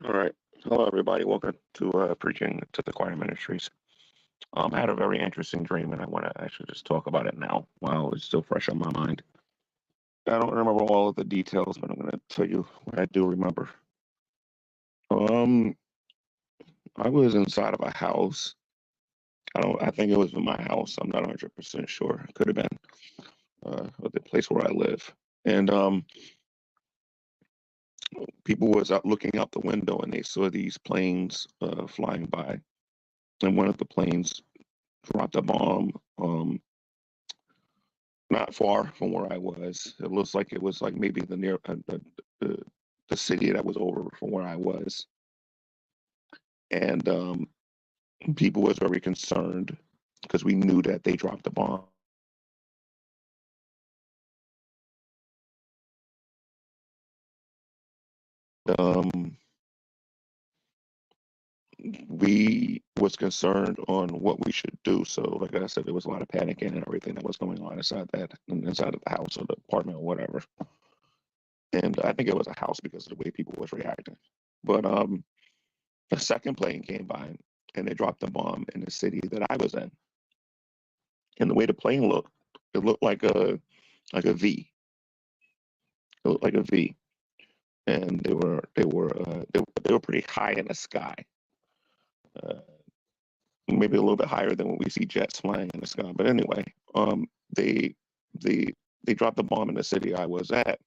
All right. Hello, everybody. Welcome to Preaching to the Choir Ministries. I had a very interesting dream, and I want to actually just talk about it now while it's still fresh on my mind. I don't remember all of the details, but I'm going to tell you what I do remember. Um, I was inside of a house. I think it was in my house. I'm not 100% sure. It could have been the place where I live. And people was out looking out the window, and they saw these planes flying by. And one of the planes dropped a bomb. Not far from where I was. It looks like it was like maybe the, the city that was over from where I was, and people was very concerned because we knew that they dropped the bomb. Um, we was concerned on what we should do. So, like I said, there was a lot of panicking and everything that was going on inside of the house or the apartment or whatever. And I think it was a house because of the way people was reacting. But a second plane came by and they dropped the bomb in the city that I was in. And the way the plane looked, it looked like a V. It looked like a V, and they were pretty high in the sky, uh, maybe a little bit higher than when we see jets flying in the sky. But anyway, they they they dropped the bomb in the city I was at,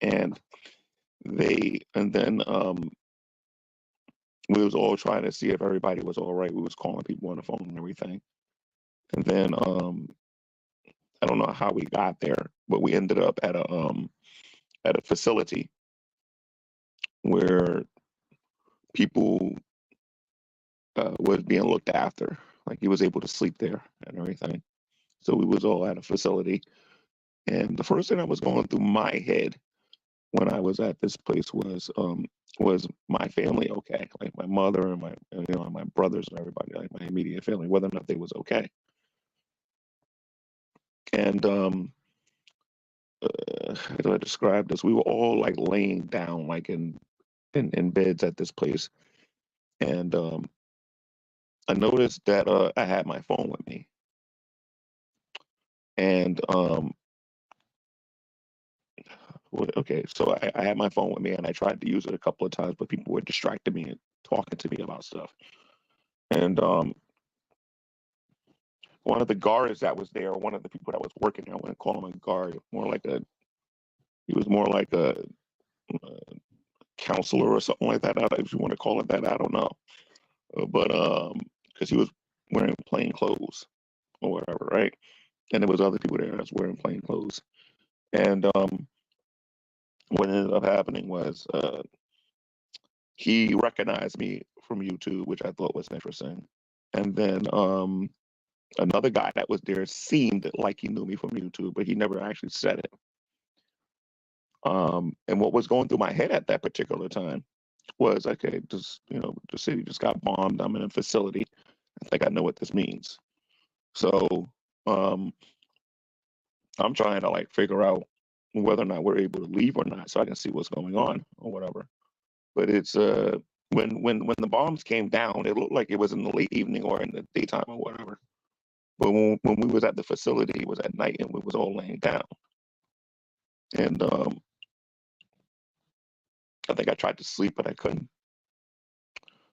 and then we was all trying to see if everybody was all right. We was calling people on the phone and everything, and then I don't know how we got there, but we ended up at a facility where people was being looked after. Like he was able to sleep there and everything. So we was all at a facility. And the first thing that was going through my head when I was at this place was my family okay? Like my mother and my brothers and everybody, like my immediate family, whether or not they was okay. And how do I describe this? We were all like laying down, like in beds at this place, and I noticed that I had my phone with me, and okay, so I had my phone with me and I tried to use it a couple of times, but people were distracting me and talking to me about stuff. And one of the guards that was there, one of the people that was working there, I wouldn't call him a guard, he was more like a counselor or something like that. If you want to call it that, I don't know. But because he was wearing plain clothes or whatever, right? And there was other people there that was wearing plain clothes. And what ended up happening was he recognized me from YouTube, which I thought was interesting. And then another guy that was there seemed like he knew me from YouTube, but he never actually said it. And what was going through my head at that particular time was, okay, just the city just got bombed. I'm in a facility. I think I know what this means. So um, I'm trying to like figure out whether or not we're able to leave or not, so I can see what's going on or whatever. But it's when the bombs came down, it looked like it was in the late evening or in the daytime or whatever. But when we was at the facility, it was at night and we was all laying down. And I think I tried to sleep, but I couldn't.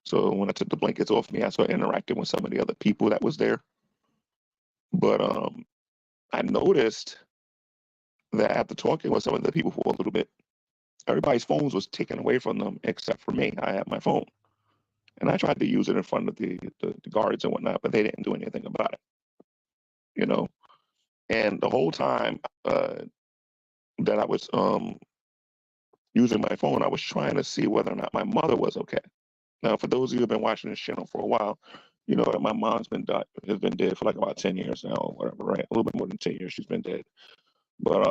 So when I took the blankets off me, I started interacting with some of the other people that was there. But I noticed that after talking with some of the people for a little bit, everybody's phones was taken away from them except for me. I had my phone. And I tried to use it in front of the guards and whatnot, but they didn't do anything about it, you know. And the whole time that I was using my phone, I was trying to see whether or not my mother was okay. Now, for those of you who've been watching this channel for a while, you know that my mom's has been dead for like about 10 years now or whatever, right? A little bit more than 10 years she's been dead. But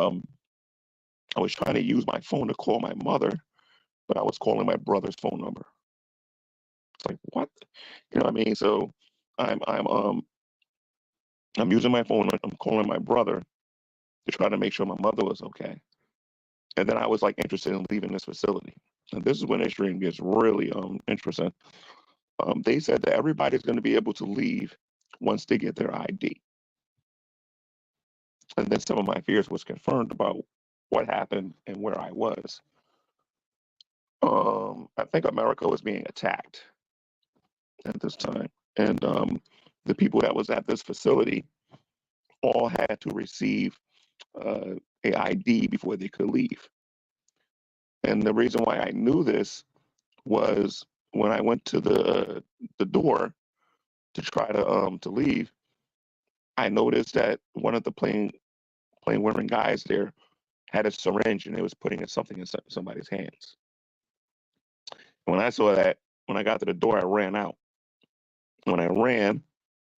I was trying to use my phone to call my mother, but I was calling my brother's phone number. It's like, what? You know what I mean? So I'm I'm um I'm using my phone, I'm calling my brother to try to make sure my mother was okay. And then I was like interested in leaving this facility. and this is when this dream gets really interesting. They said that everybody's going to be able to leave once they get their ID. And then some of my fears was confirmed about what happened and where I was. I think America was being attacked at this time, and the people that was at this facility all had to receive a ID before they could leave. And the reason why I knew this was when I went to the door to try to leave, I noticed that one of the plane wearing guys there had a syringe and they was putting something in somebody's hands. When I saw that, when I got to the door, I ran out. When I ran,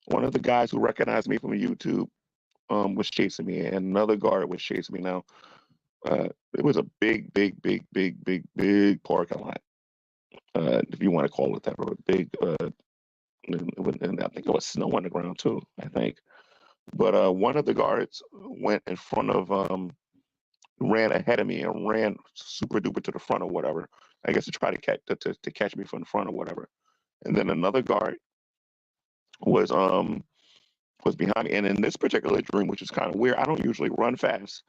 one of the guys who recognized me from YouTube was chasing me, and another guard was chasing me. Now, it was a big parking lot, if you want to call it that, or a big, and I think it was snow on the ground too, I think. But one of the guards went in front of, ran ahead of me and ran super duper to the front or whatever. I guess to try to catch me from the front or whatever. And then another guard was behind me. And in this particular dream, which is kind of weird, I don't usually run fast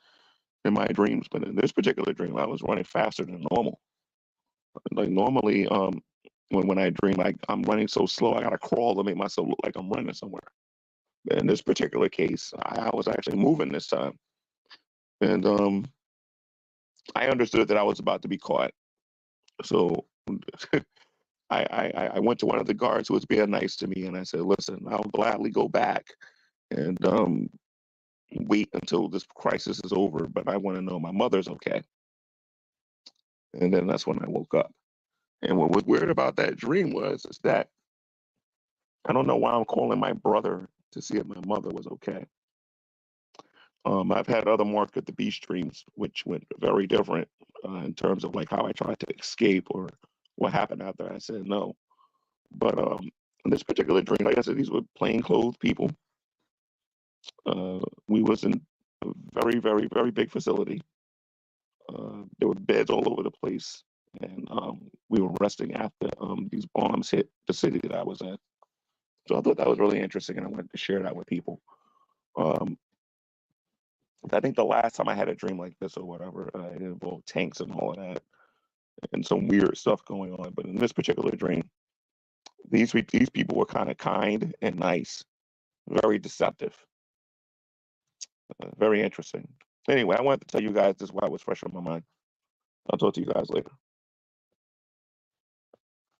in my dreams, but in this particular dream, I was running faster than normal. Like normally, when I dream, I'm running so slow, I gotta crawl to make myself look like I'm running somewhere. But in this particular case, I was actually moving this time, and I understood that I was about to be caught. So I went to one of the guards who was being nice to me, and I said, "Listen, I'll gladly go back and wait until this crisis is over, but I want to know my mother's okay." And then that's when I woke up. And what was weird about that dream is that I don't know why I'm calling my brother to see if my mother was okay. I've had other Mark at the Beach dreams, which went very different in terms of like how I tried to escape or what happened after I said no. But in this particular dream, like I said, these were plainclothes people. We was in a very big facility. There were beds all over the place, and we were resting after these bombs hit the city that I was in. So I thought that was really interesting, and I wanted to share that with people. Um, I think the last time I had a dream like this or whatever, it involved tanks and all of that, and some weird stuff going on. But in this particular dream, these people were kind and nice, very deceptive, very interesting. Anyway, I wanted to tell you guys this while it was fresh on my mind. I'll talk to you guys later.